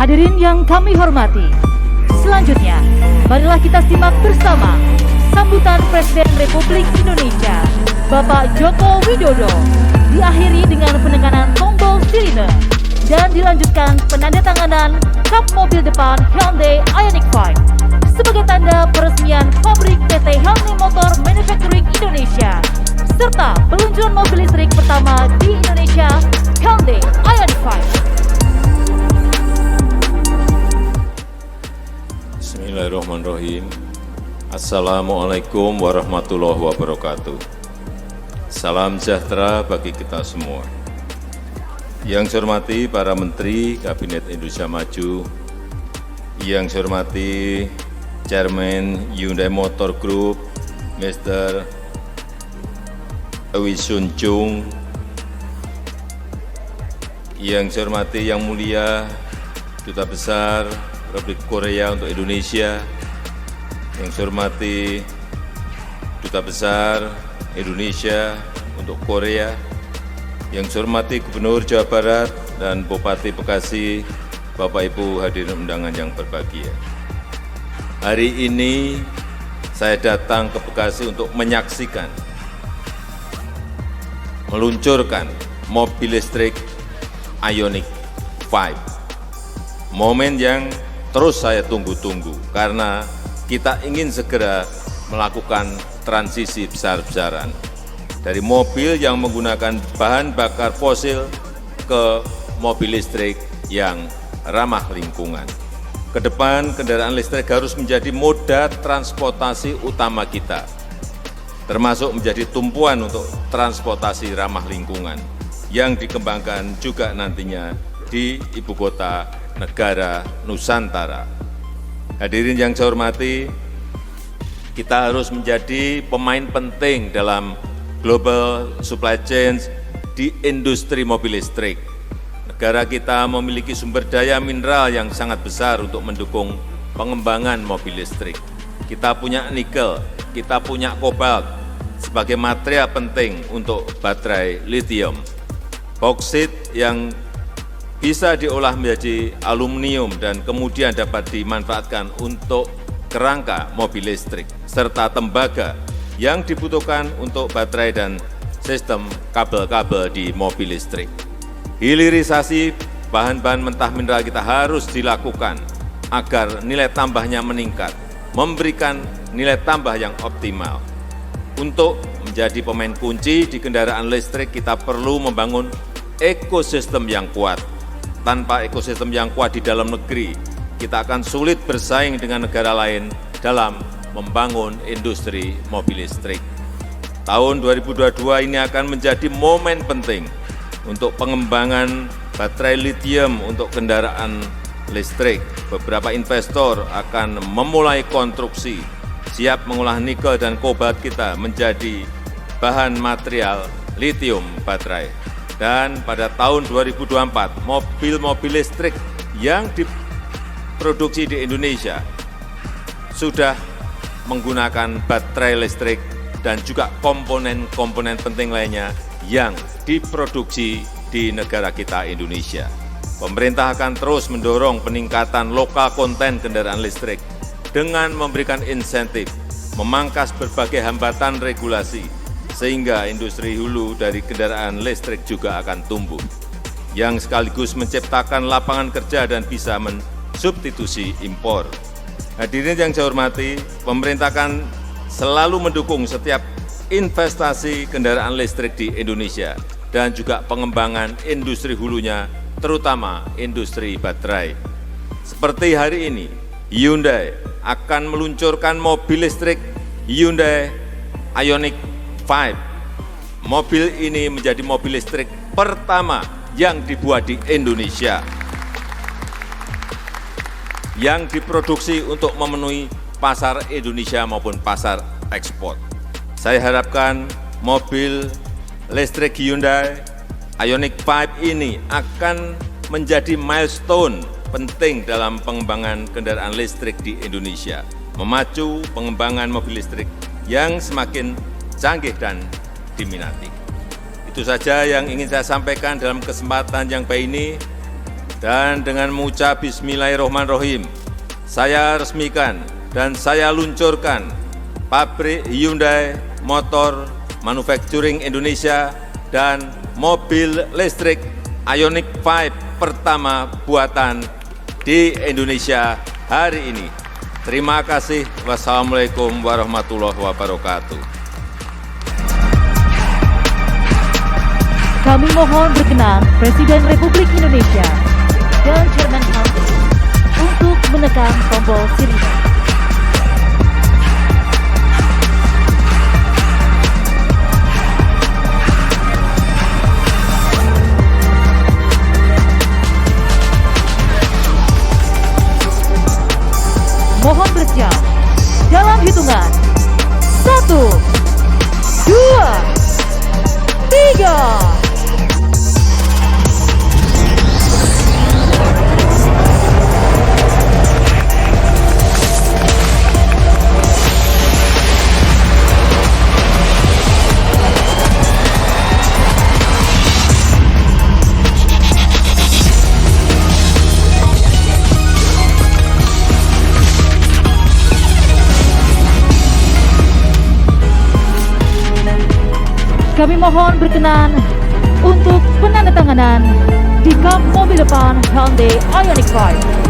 Hadirin yang kami hormati, selanjutnya marilah kita simak bersama sambutan Presiden Republik Indonesia Bapak Joko Widodo, diakhiri dengan penekanan tombol sirine dan dilanjutkan penandatanganan kap mobil depan Hyundai Ioniq 5 sebagai tanda peresmian pabrik PT Hyundai Motor Manufacturing Indonesia serta peluncuran mobil listrik pertama di Indonesia, Hyundai Ioniq 5. Bismillahirrahmanirrahim. Assalamualaikum warahmatullahi wabarakatuh. Salam sejahtera bagi kita semua. Yang saya hormati para Menteri Kabinet Indonesia Maju, yang saya hormati Chairman Hyundai Motor Group, Mr. Wi Sun Chung, yang saya hormati Yang Mulia Duta Besar Republik Korea untuk Indonesia, yang saya hormati Duta Besar Indonesia untuk Korea, yang saya hormati Gubernur Jawa Barat dan Bupati Bekasi, Bapak Ibu hadirin undangan yang berbahagia. Hari ini saya datang ke Bekasi untuk menyaksikan, meluncurkan mobil listrik Ioniq 5. Momen yang terus saya tunggu-tunggu karena kita ingin segera melakukan transisi besar-besaran dari mobil yang menggunakan bahan bakar fosil ke mobil listrik yang ramah lingkungan. Ke depan kendaraan listrik harus menjadi moda transportasi utama kita, termasuk menjadi tumpuan untuk transportasi ramah lingkungan yang dikembangkan juga nantinya di ibu kota negara Nusantara. Hadirin yang saya hormati, kita harus menjadi pemain penting dalam global supply chain di industri mobil listrik. Negara kita memiliki sumber daya mineral yang sangat besar untuk mendukung pengembangan mobil listrik. Kita punya nikel, kita punya kobalt sebagai material penting untuk baterai lithium. Boksit yang bisa diolah menjadi aluminium dan kemudian dapat dimanfaatkan untuk kerangka mobil listrik, serta tembaga yang dibutuhkan untuk baterai dan sistem kabel-kabel di mobil listrik. Hilirisasi bahan-bahan mentah mineral kita harus dilakukan agar nilai tambahnya meningkat, memberikan nilai tambah yang optimal. Untuk menjadi pemain kunci di kendaraan listrik, kita perlu membangun ekosistem yang kuat. Tanpa ekosistem yang kuat di dalam negeri, kita akan sulit bersaing dengan negara lain dalam membangun industri mobil listrik. Tahun 2022 ini akan menjadi momen penting untuk pengembangan baterai lithium untuk kendaraan listrik. Beberapa investor akan memulai konstruksi, siap mengolah nikel dan kobalt kita menjadi bahan material lithium baterai. Dan pada tahun 2024, mobil-mobil listrik yang diproduksi di Indonesia sudah menggunakan baterai listrik dan juga komponen-komponen penting lainnya yang diproduksi di negara kita Indonesia. Pemerintah akan terus mendorong peningkatan lokal konten kendaraan listrik dengan memberikan insentif, memangkas berbagai hambatan regulasi, sehingga industri hulu dari kendaraan listrik juga akan tumbuh, yang sekaligus menciptakan lapangan kerja dan bisa mensubstitusi impor. Hadirin yang saya hormati, pemerintah akan selalu mendukung setiap investasi kendaraan listrik di Indonesia dan juga pengembangan industri hulunya, terutama industri baterai. Seperti hari ini, Hyundai akan meluncurkan mobil listrik Hyundai Ioniq 5. Mobil ini menjadi mobil listrik pertama yang dibuat di Indonesia, yang diproduksi untuk memenuhi pasar Indonesia maupun pasar ekspor. Saya harapkan mobil listrik Hyundai Ioniq 5 ini akan menjadi milestone penting dalam pengembangan kendaraan listrik di Indonesia, memacu pengembangan mobil listrik yang semakin canggih dan diminati. Itu saja yang ingin saya sampaikan dalam kesempatan yang baik ini. Dan dengan mengucap Bismillahirrahmanirrahim, saya resmikan dan saya luncurkan pabrik Hyundai Motor Manufacturing Indonesia dan mobil listrik Ioniq 5 pertama buatan di Indonesia hari ini. Terima kasih. Wassalamualaikum warahmatullahi wabarakatuh. Kami mohon berkenan Presiden Republik Indonesia dan Chairman Council untuk menekan tombol sirine. Mohon bersiap dalam hitungan 1, 2, 3. Kami mohon berkenan untuk penandatanganan di kap mobil depan Hyundai Ioniq 5.